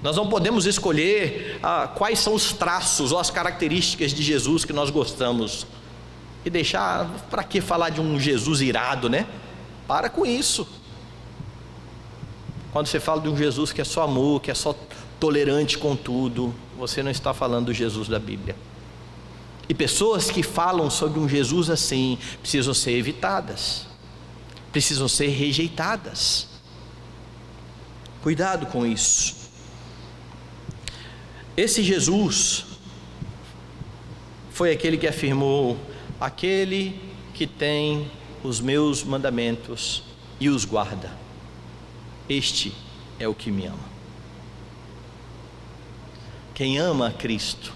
A: Nós não podemos escolher quais são os traços ou as características de Jesus que nós gostamos e deixar, para que falar de um Jesus irado, né? Para com isso. Quando você fala de um Jesus que é só amor, que é só tolerante com tudo, você não está falando do Jesus da Bíblia. E pessoas que falam sobre um Jesus assim precisam ser evitadas, precisam ser rejeitadas. Cuidado com isso. Esse Jesus foi aquele que afirmou: aquele que tem os meus mandamentos e os guarda, este é o que me ama. Quem ama a Cristo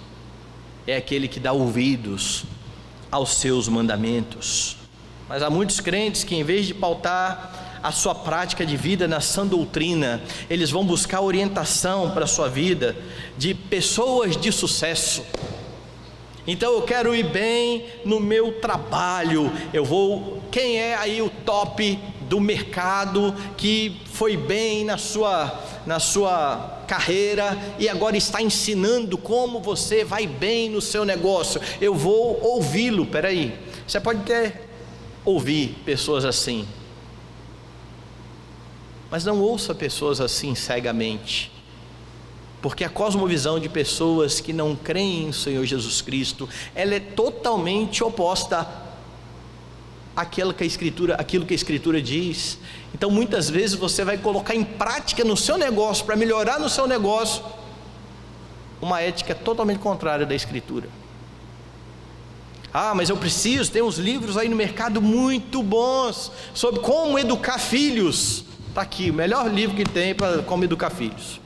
A: é aquele que dá ouvidos aos seus mandamentos. Mas há muitos crentes que, em vez de pautar a sua prática de vida na sã doutrina, eles vão buscar orientação para a sua vida de pessoas de sucesso. Então eu quero ir bem no meu trabalho, quem é aí o top do mercado, que foi bem na sua carreira e agora está ensinando como você vai bem no seu negócio, eu vou ouvi-lo. Peraí, você pode até ouvir pessoas assim, mas não ouça pessoas assim cegamente, porque a cosmovisão de pessoas que não creem em Senhor Jesus Cristo, ela é totalmente oposta àquilo que a Escritura diz. Então muitas vezes você vai colocar em prática no seu negócio, para melhorar no seu negócio, uma ética totalmente contrária da Escritura. Mas eu preciso, tem uns livros aí no mercado muito bons, sobre como educar filhos. Está aqui, o melhor livro que tem para como educar filhos.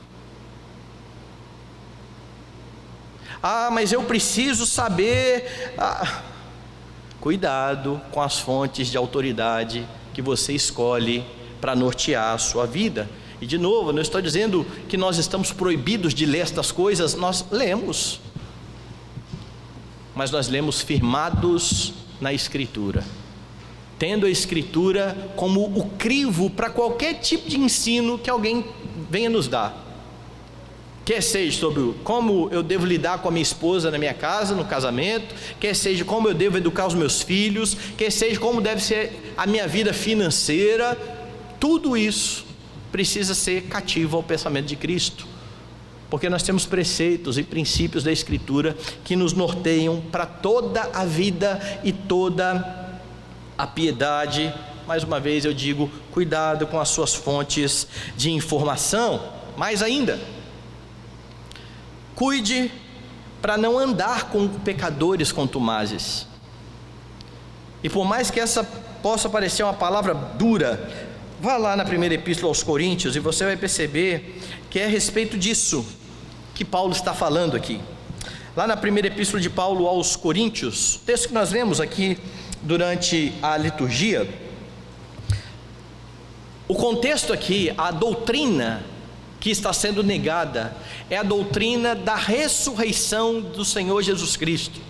A: Mas eu preciso saber. Cuidado com as fontes de autoridade que você escolhe para nortear a sua vida. E de novo, não estou dizendo que nós estamos proibidos de ler estas coisas, nós lemos, mas nós lemos firmados na Escritura, tendo a Escritura como o crivo para qualquer tipo de ensino que alguém venha nos dar. Quer seja sobre como eu devo lidar com a minha esposa na minha casa, no casamento, quer seja como eu devo educar os meus filhos, quer seja como deve ser a minha vida financeira, tudo isso precisa ser cativo ao pensamento de Cristo, porque nós temos preceitos e princípios da Escritura que nos norteiam para toda a vida e toda a piedade. Mais uma vez eu digo, cuidado com as suas fontes de informação. Mais ainda, cuide para não andar com pecadores contumazes. E por mais que essa possa parecer uma palavra dura, vá lá na primeira epístola aos Coríntios e você vai perceber que é a respeito disso que Paulo está falando aqui. Lá na primeira epístola de Paulo aos Coríntios, texto que nós lemos aqui durante a liturgia, o contexto aqui, a doutrina que está sendo negada é a doutrina da ressurreição do Senhor Jesus Cristo.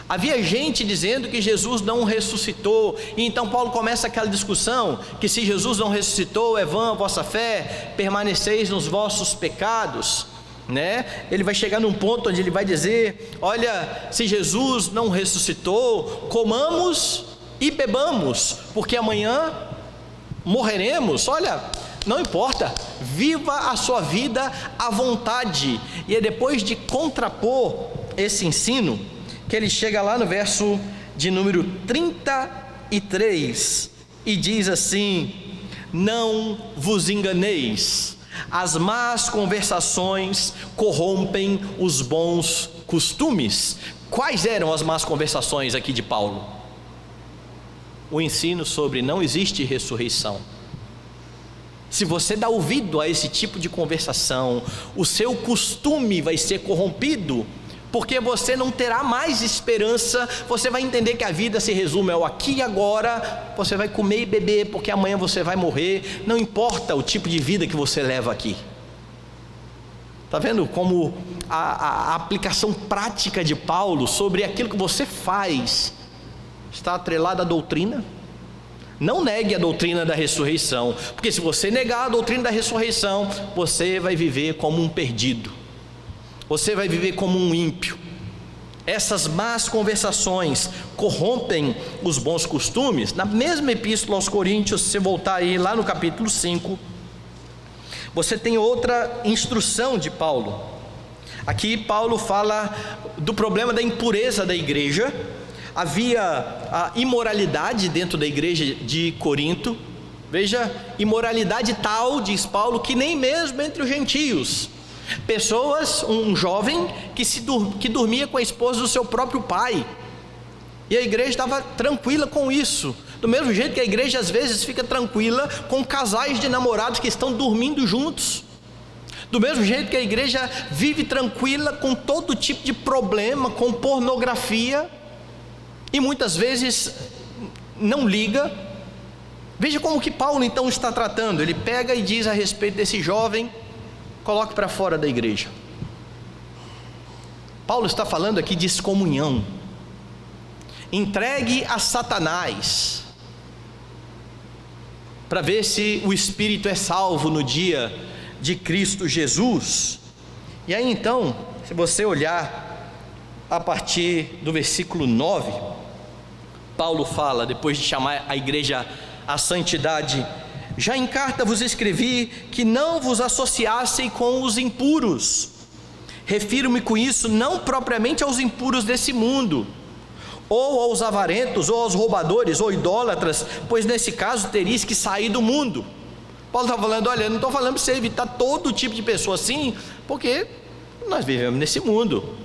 A: Havia gente dizendo que Jesus não ressuscitou, e então Paulo começa aquela discussão, que se Jesus não ressuscitou, é vã a vossa fé, permaneceis nos vossos pecados, né? Ele vai chegar num ponto onde ele vai dizer: olha, se Jesus não ressuscitou, comamos e bebamos, porque amanhã morreremos. Olha, não importa, viva a sua vida à vontade. E é depois de contrapor esse ensino que ele chega lá no verso de número 33 e diz assim: não vos enganeis, as más conversações corrompem os bons costumes. Quais eram as más conversações aqui de Paulo? O ensino sobre não existe ressurreição. Se você dá ouvido a esse tipo de conversação, o seu costume vai ser corrompido, porque você não terá mais esperança. Você vai entender que a vida se resume ao aqui e agora. Você vai comer e beber porque amanhã você vai morrer. Não importa o tipo de vida que você leva aqui. Está vendo como a aplicação prática de Paulo sobre aquilo que você faz está atrelada à doutrina? Não negue a doutrina da ressurreição, porque se você negar a doutrina da ressurreição, você vai viver como um perdido, você vai viver como um ímpio. Essas más conversações corrompem os bons costumes. Na mesma epístola aos Coríntios, se você voltar aí lá no capítulo 5, você tem outra instrução de Paulo. Aqui Paulo fala do problema da impureza da igreja. Havia a imoralidade dentro da igreja de Corinto. Veja, imoralidade tal, diz Paulo, que nem mesmo entre os gentios. Pessoas, um jovem que dormia com a esposa do seu próprio pai, e a igreja estava tranquila com isso, do mesmo jeito que a igreja às vezes fica tranquila com casais de namorados que estão dormindo juntos, do mesmo jeito que a igreja vive tranquila com todo tipo de problema, com pornografia, e muitas vezes não liga. Veja como que Paulo então está tratando. Ele pega e diz a respeito desse jovem: coloque para fora da igreja. Paulo está falando aqui de excomunhão. Entregue a Satanás, para ver se o espírito é salvo no dia de Cristo Jesus. E aí então, se você olhar a partir do versículo 9, Paulo fala, depois de chamar a igreja à santidade: já em carta vos escrevi que não vos associassem com os impuros. Refiro-me com isso não propriamente aos impuros desse mundo, ou aos avarentos, ou aos roubadores, ou idólatras, pois nesse caso teríeis que sair do mundo. Paulo está falando: olha, eu não estou falando para você evitar todo tipo de pessoa assim, porque nós vivemos nesse mundo.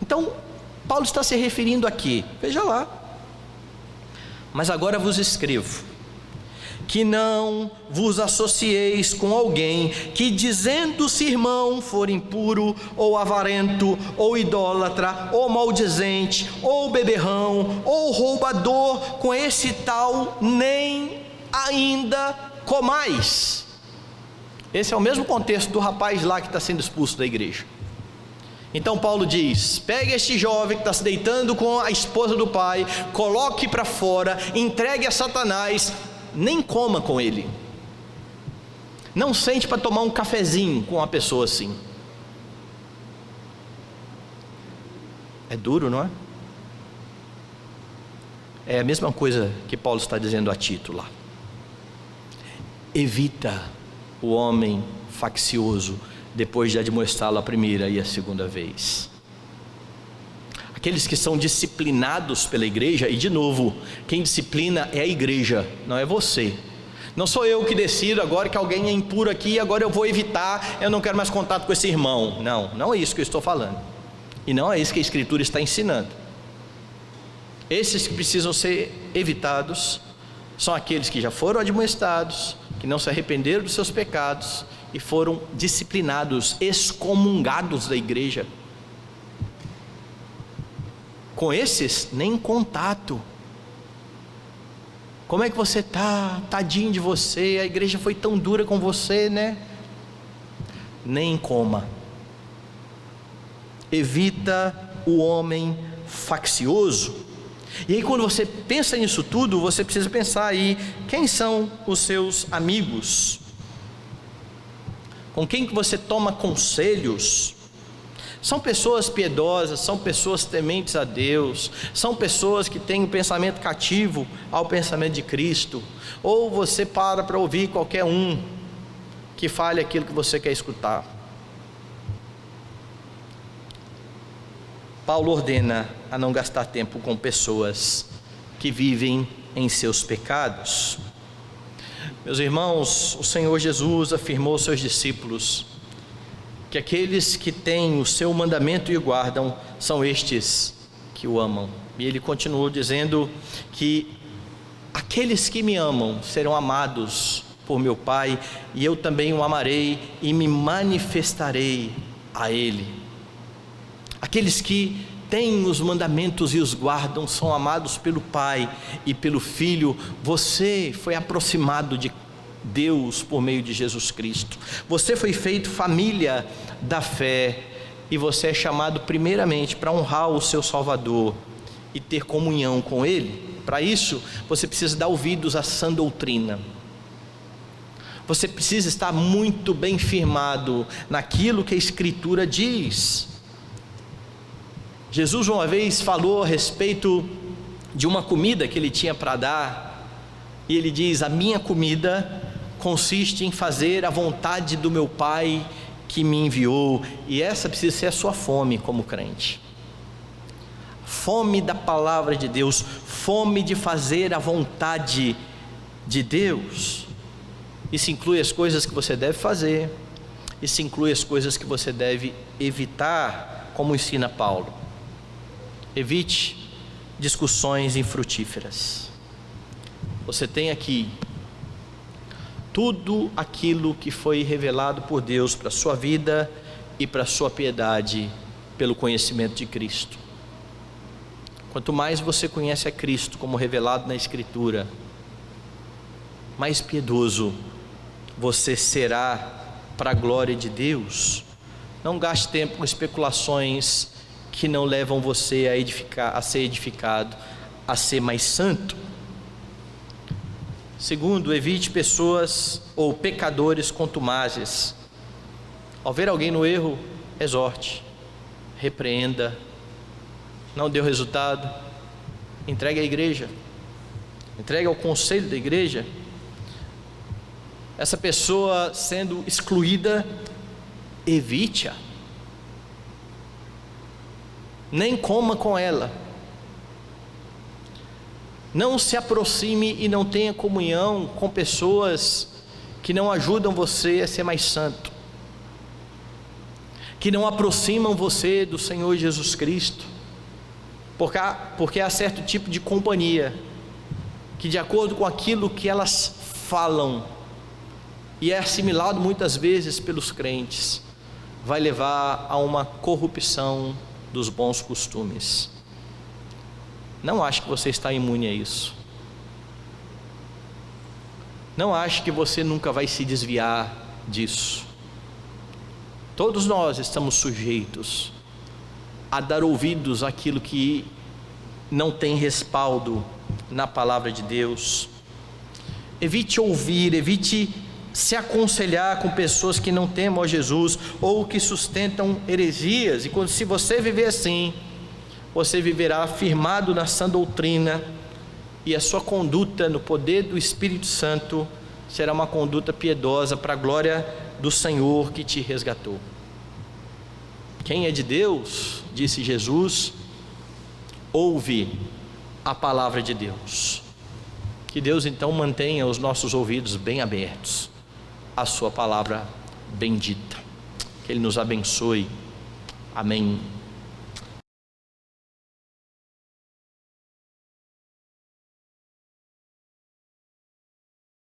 A: Então, Paulo está se referindo aqui, veja lá: mas agora vos escrevo que não vos associeis com alguém que, dizendo-se irmão, for impuro, ou avarento, ou idólatra, ou maldizente, ou beberrão, ou roubador, com esse tal nem ainda comais. Esse é o mesmo contexto do rapaz lá que está sendo expulso da igreja. Então Paulo diz: pegue este jovem que está se deitando com a esposa do pai, coloque para fora, entregue a Satanás, nem coma com ele, não sente para tomar um cafezinho com uma pessoa assim. É duro, não é? É a mesma coisa que Paulo está dizendo a Tito lá: evita o homem faccioso, depois de admoestá-lo a primeira e a segunda vez. Aqueles que são disciplinados pela igreja, e de novo, quem disciplina é a igreja, não é você. Não sou eu que decido agora que alguém é impuro aqui, agora eu vou evitar, eu não quero mais contato com esse irmão. Não é isso que eu estou falando, e não é isso que a Escritura está ensinando. Esses que precisam ser evitados são aqueles que já foram admoestados, que não se arrependeram dos seus pecados e foram disciplinados, excomungados da igreja. Com esses, nem contato. Como é que você está? Tadinho de você, a igreja foi tão dura com você, né? Nem coma. Evita o homem faccioso. E aí, quando você pensa nisso tudo, você precisa pensar aí: quem são os seus amigos? Com quem que você toma conselhos? São pessoas piedosas, são pessoas tementes a Deus, são pessoas que têm um pensamento cativo ao pensamento de Cristo? Ou você para ouvir qualquer um que fale aquilo que você quer escutar? Paulo ordena a não gastar tempo com pessoas que vivem em seus pecados. Meus irmãos, o Senhor Jesus afirmou aos seus discípulos que aqueles que têm o seu mandamento e o guardam são estes que o amam. E ele continuou dizendo que aqueles que me amam serão amados por meu Pai, e eu também o amarei e me manifestarei a Ele. Aqueles que têm os mandamentos e os guardam são amados pelo Pai e pelo Filho. Você foi aproximado de Deus por meio de Jesus Cristo. Você foi feito família da fé, e você é chamado primeiramente para honrar o seu Salvador e ter comunhão com Ele. Para isso, você precisa dar ouvidos à sã doutrina. Você precisa estar muito bem firmado naquilo que a Escritura diz. Jesus uma vez falou a respeito de uma comida que Ele tinha para dar, e Ele diz: a minha comida consiste em fazer a vontade do meu Pai que me enviou. E essa precisa ser a sua fome como crente. Fome da palavra de Deus, fome de fazer a vontade de Deus. Isso inclui as coisas que você deve fazer, isso inclui as coisas que você deve evitar, como ensina Paulo. Evite discussões infrutíferas. Você tem aqui tudo aquilo que foi revelado por Deus para a sua vida e para a sua piedade pelo conhecimento de Cristo. Quanto mais você conhece a Cristo como revelado na Escritura, mais piedoso você será para a glória de Deus. Não gaste tempo com especulações que não levam você a edificar, a ser edificado, a ser mais santo. Segundo, evite pessoas ou pecadores contumazes. Ao ver alguém no erro, exorte, repreenda. Não deu resultado, entregue à igreja, entregue ao conselho da igreja. Essa pessoa sendo excluída, evite-a. Nem coma com ela. Não se aproxime e não tenha comunhão com pessoas que não ajudam você a ser mais santo, que não aproximam você do Senhor Jesus Cristo, porque há certo tipo de companhia que, de acordo com aquilo que elas falam, e é assimilado muitas vezes pelos crentes, vai levar a uma corrupção dos bons costumes. Não ache que você está imune a isso. Não ache que você nunca vai se desviar disso. Todos nós estamos sujeitos a dar ouvidos àquilo que não tem respaldo na palavra de Deus. Evite ouvir, evite se aconselhar com pessoas que não temam a Jesus ou que sustentam heresias. E se você viver assim, você viverá firmado na sã doutrina, e a sua conduta no poder do Espírito Santo será uma conduta piedosa para a glória do Senhor que te resgatou. Quem é de Deus, disse Jesus, ouve a palavra de Deus. Que Deus então mantenha os nossos ouvidos bem abertos à sua palavra bendita. Que Ele nos abençoe. Amém.